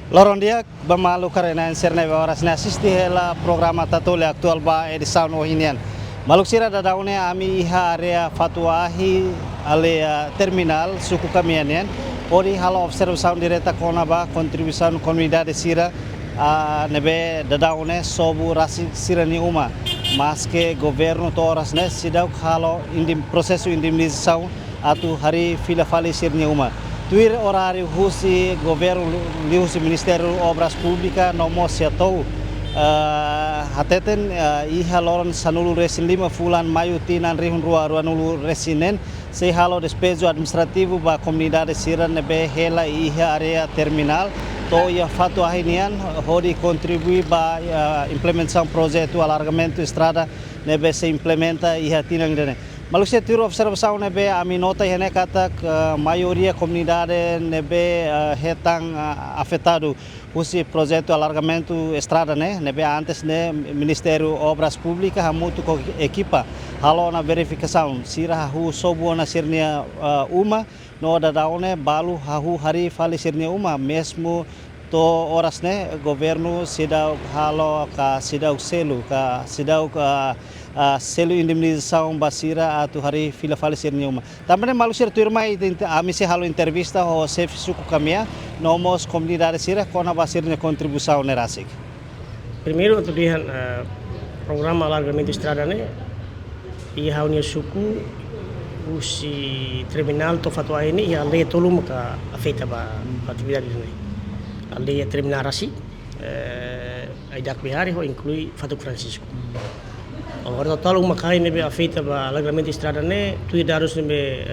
Loron dia bamalu karena serne bawaras na assisti hela programa tatole aktual ba edição ohinian. Maluk sira da daune ami iha area fatuahi ale terminal suku kamianian. Ori halo observação direta kona ba contribuição comunidade sira nebe da daune sobu rasi sira ni uma. Mas que governo toras ne sidau halo processo indemnização atu hari fila fali sir ni uma. Tuir horário husi governo lihusi Ministério Obras Públicas nomo setou hateten iha loron sanulu resin 5 bulan Mayu tinan rihun rua nulu resinen se halo despejo administrativo ba comunidade sira nebe hela iha area terminal to ia fatu ahinian hodi contribui ba implementação projeto alargamento estrada nebe se implementa iha tinang dene. Malusia tiro observação nebe ami nota hene kata maioria comunidade nebe hetang afetado usi projeto alargamento estrada nebe antes Ministério Obras Públicas hamutu ko equipa halo na verificação sira hu sobu na sirnia uma no da daune balu hahu hari fali sirnia uma mesmo to horas governo sidau halo ka sidau selu ka sidau ka selu indemnização basira atu hari fila falecer nenhuma. Também malusir tu irmã ami se halo entrevista o chef suku kamia nomos comunidade sira kona basir ne contribuição nerasik. Primeiro untuk lihat programa alargamento estrada ia haunia suku usi terminal to fatwa ini ia le tolum ka afeta ba atividade ini. Ali terminal rasi aidak bihari ho inclui Fatuk Francisco. Agora total uma kai nebe afeta ba alargamento estrada tu darus nebe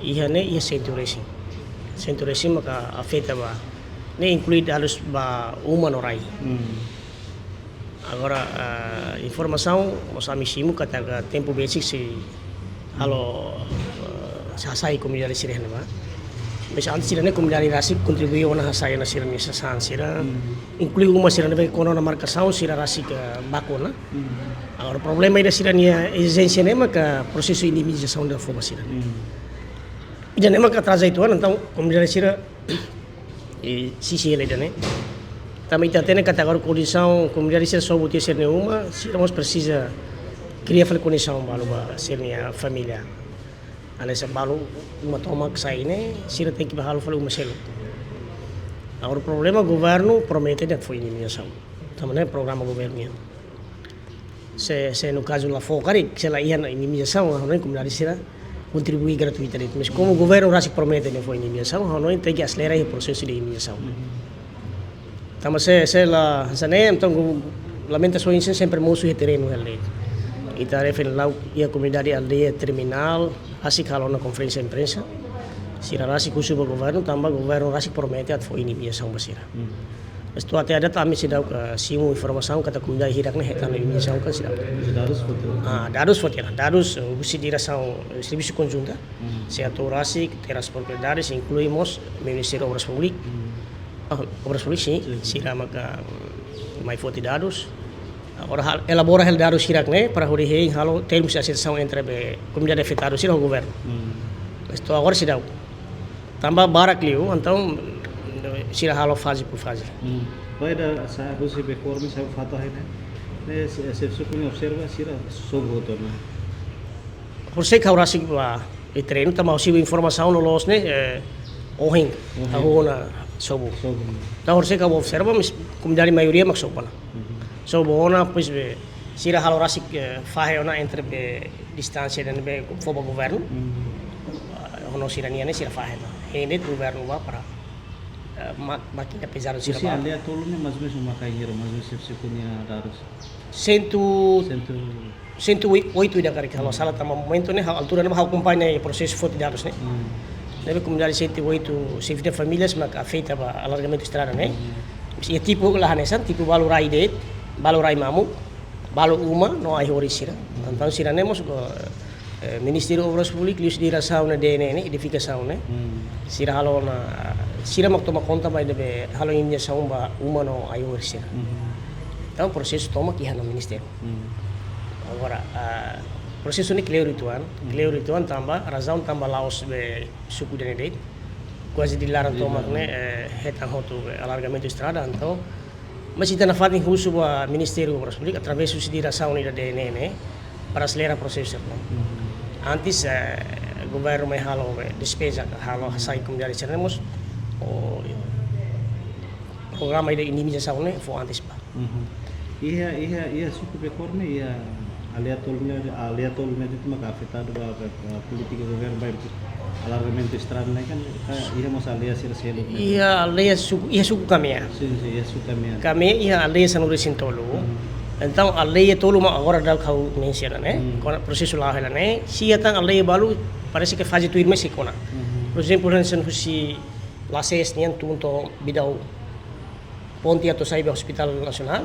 ia centro racing maka afeta ba inclui darus ba uma norai. Agora informação os amisimu kata tempo basic si halo sasai comunidade sirene ba. Mas antes sirene comunidade rasik contribui ona hasai na sirene sasan sira inclui uma sirene be kono na marcação sira rasik bakona. Agora o problema é sirene exigência maka processo indemnização da forma sirene. Jadi maka atrasa itu então comunidade sira sisi ele dane. Também tem categoria condição comunidade sira só botar sirene uma sira mas precisa criar condição balu ba sirene família. Anessa balu uma toma que sai sira tem que bahalu falu uma selo. Agora o problema governo promete de foi indemnização. Também programa governo. Se no caso lá focari se lá ia na indemnização, a não comunidade sira contribui gratuitamente. Mas como o governo já se promete de foi indemnização, a não tem que acelerar o processo de indemnização. Então se lá então lamentações sempre moço terreno ali. E tarefa lá e a comunidade aldeia terminal assim kalau na conferência de imprensa sira rasi kusu governo tambah governo rasi promete at foi indemnização basira. Mas tu até ada também se dá simu informação kata comunidade hirak hetan indemnização kan sira. Darus usi direção serviço conjunta. Se aturasi teras propriedades incluímos Ministério Obras Públicas. Obras Públicas sim, sira maka mai foti dados. Agora elabora hal dados hirak para hori halo termos de associação entre comunidade afetada sira o governo. Mas tu agora se dá. Tambah barak liu então sira halo fase por fase. Vai da sa rusi beformi sa fato hai ne se suku ni observa sira sobo to na. Por se kaurasi ba e treino tambah sibo informação no los ohing agora sobo. Então se ka observa mas comunidade maioria mak sopana. So bona pois sira halo rasik fahe ona entre distância dan be foba governo. Ono sira niane sira fahe. Hendet governo ba para makin pesado sira. Si aldeia tolune mas mesmo makair mas se punya dados. 108 da kari kalau salah tama momento altura acompanha o processo foto dados Deve comunidade 108 safety famílias maka afeta ba alargamento estrada E tipo lahanesan tipo balu raide balu rai mamu balu uma no ai hori sira então sira nemos Ministério Obras Públicas lius dira sauna dene edificação sira halo na sira mak toma conta ba debe halo india saumba uma no ai hori sira então processo toma que no ministério agora processo ni clear rituan tambah razão tambah laos be suku dene date quase dilarang tomak né hetang hotu alargamento estrada então mas ita na fatin husu wa Ministério Obras Públicas através da consideração da DNE né para acelerar o processo antes governo may halo despesa halo hasay komunidade seremos o programa de indemnização né foi antes pa Ia suku bekorne ia aleatornya itu maka afetado ba politika governo baik alargamento estrada kan ia mas alia selo ia suku kami ya ia suku kami ia alia sanuri sintolo então alia tolo ma agora dal kau mensiana né kona processo lá ela né se atang alia balu parece que faz tuir mais kona por exemplo hansen husi lases nian tunto bidau ponti atau saiba hospital nasional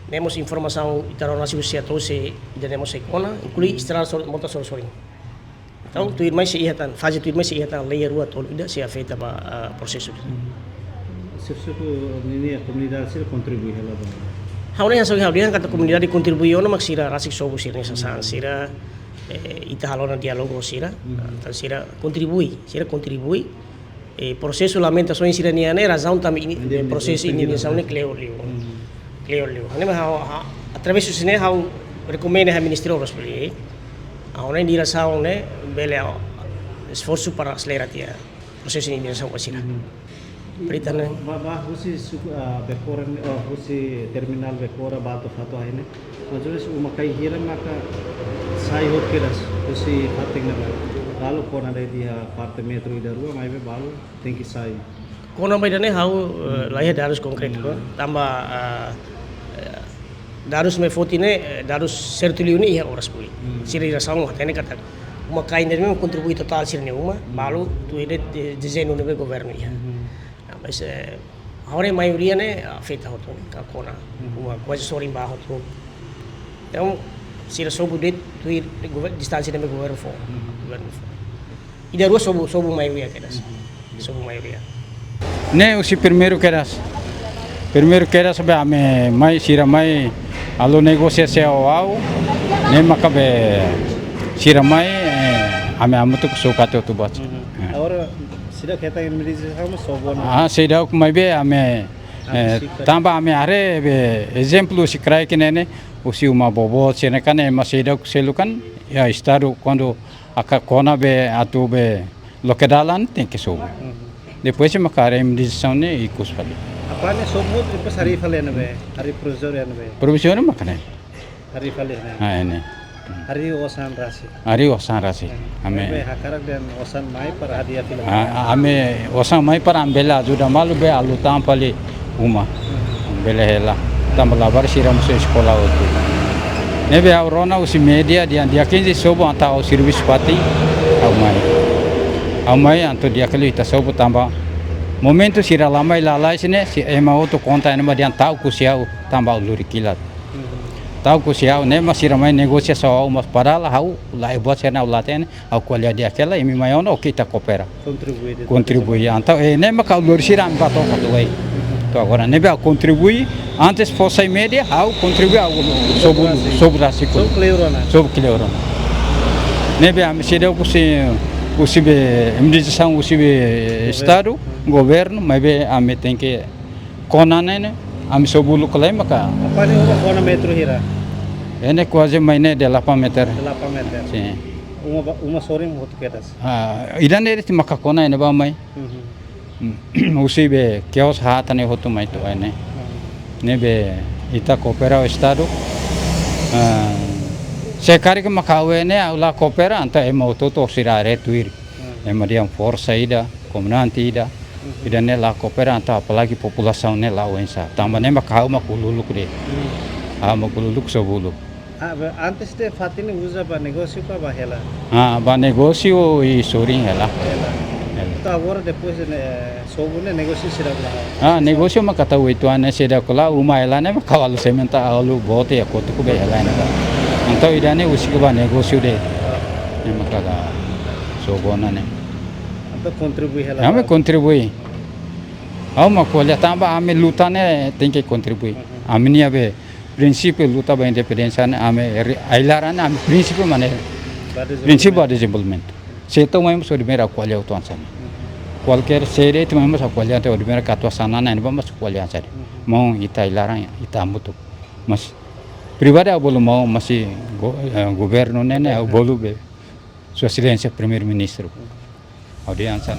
temos informação itaron nasi usia tose temos kona inclui estrada monta soring então tuir mais se ia tan faz tuir mais se ia tan lei rua tolo ida se afeta ba processo Sesuatu ini komunitas sih kontribusi lah bang. Hauna yang soal dia kata komunitas kontribusi ona maksira rasik sobu sirne sasan sira ita halona dialogo sira tan sira kontribusi processo lamentações sira niane razão tam ini processo ini saune cleo ane ma através disso né how recomenda a Ministério Obras Públicas hauna indira saune bele esforço para acelerar o processo de indenização com sira Beritanya. Bah husi bekoran husi terminal bekora bato fato haine. Maksudnya umakai hira maka sai hot keras husi fating na lalu kona dari dia parte metro ida rua mai be balu tinggi sai. Kona mai dane hau lahir darus konkret ko tambah darus me fotine darus sertuliuni ia Obras Públicas. Sira rasaung hatene kata umakai dari memang kontribusi total sirne uma balu tu ide desenho no governo ia. Mas agora a maioria né afeta hoto ka kona uma quase sorim ba hoto então sira sobu det tu distância de governo fo e da rua sobu maioria kedas sobu maioria ne usi primeiro keras be ame mai sira mai alo negosiasiao au ne makabe sira mai ame amutuk sukate tu bot agora sida kita yang medisi sama sobon sida kumai be ame tamba ame are be exemplo si krai kinene usi uma bobo sene kan ema sida selukan ya estado quando aka kona be atu be lokedalan tem que sobo depois se makare medição ne ikus fali apa ne sobo depois hari fali be hari provisor makane hari fali ne hari osan rasi ame hakarak dan osan mai para hadiah film ame osan mai para ambela ajuda malu be alu tampali uma ambela hela tambala bar siram se sekolah otu nebe aurona usi media dia 15 sobo anta o serviço pati amai anto dia kali ta sobo tamba momento sira lamai lalai sine si ema otu conta ena dia tau kusiau tamba luri kilat tahu kusiau ne masih ramai negosiasi mas padahal hau lah buat saya nak ulaten au kuliah dia kela imi mayon oke kita kopera contribui então ne maka ulur siram bato katoi to agora ne ba contribui antes fosse média au contribui au sobre rasiko sobre cleurona ne ba am sedau kusi be medição kusi be estado governo mas be am tem que konane am sobulu kelai maka apa ni kona metro hira ini quase mainnya 8 meter. 8 meter. Sim. Uma soring hot keras. Idan ere maka kona ini ba mai. Usi be kios hatane hotu mai to ene. Ne be ita coopera o estado. Sekari ke maka wene aula coopera anta emoto to sirare tuir. Emadiam força ida, comunante ida. Idan ne la coopera anta apalagi população ne la wensa. Tambane maka uma kululuk de. Makululuk sobulu. Antes de fatine usa ba negócio ba hela. Ba negócio e sorin hela. Então agora depois sobu ne negócio será lá. Negócio makata itu ane será kala uma hela ne makawalu sementa alu bote ya kotu be hela ne. Então idane usi ba negócio de. Ne makala sobona ne. Então contribui hela. Ame contribui. Makolha tamba ame luta ne tem que contribuir. Amnia be prinsipio luta ba independência ame ailaran ame prinsipio mane prinsipio de desenvolvimento. Seto mai so de mera qual é o tonsan. qualquer sede itu memang masuk kuliah tu di mana katua sana ini masuk kuliah saja. Mau kita larang kita mutu. Mas pribadi aku belum mau masih governo nene aku belum be. Sua silêncio primeiro ministro. Audiência.